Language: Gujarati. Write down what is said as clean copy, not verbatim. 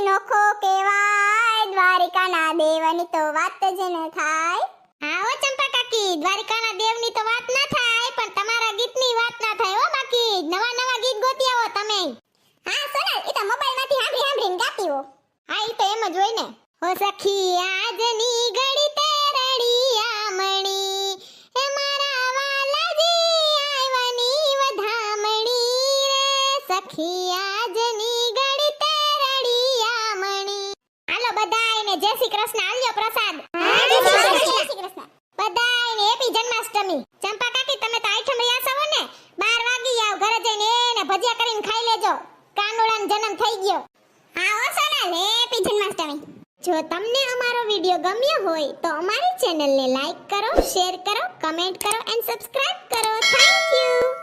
નોખો કેવાય દ્વારિકાના દેવની તો વાત જ ન થાય. હા ઓ ચંપા કાકી, દ્વારિકાના દેવની તો વાત ના થાય, પણ તમારા ગીતની વાત ના થાય હો. બાકી નવા નવા ગીત ગોતી આવો તમે. હા સોનલ, ઈ તો મોબાઈલમાંથી સાંભળીને ગાતી હો. હા ઈ તો એમ જ હોય ને. હો સખી આજની ઘડી તે રડિયામણી, એ મારા વાલાજી આવ્યાની વધામણી રે. સખી આજની ઘડી તે રડિયામણી. હાલો બધાયને જય શ્રી કૃષ્ણ, આલ્યો પ્રસાદ. હા, જય શ્રી કૃષ્ણ. બધાયને હેપી જન્માષ્ટમી. ચંપા કાકી તમે તો આઠમ રહ્યા છો ને, 12 વાગી આવ ઘરે જઈને એને ભજીયા કરીને ખાઈ લેજો. કાનુડાનો જન્મ થઈ ગયો. હા ઓ સોનલ, હેપી જન્માષ્ટમી. જો તમને અમારો વિડિયો ગમ્યો હોય તો અમારી ચેનલને લાઈક કરો, શેર કરો, કમેન્ટ કરો એન્ડ સબસ્ક્રાઇબ કરો. Thank you.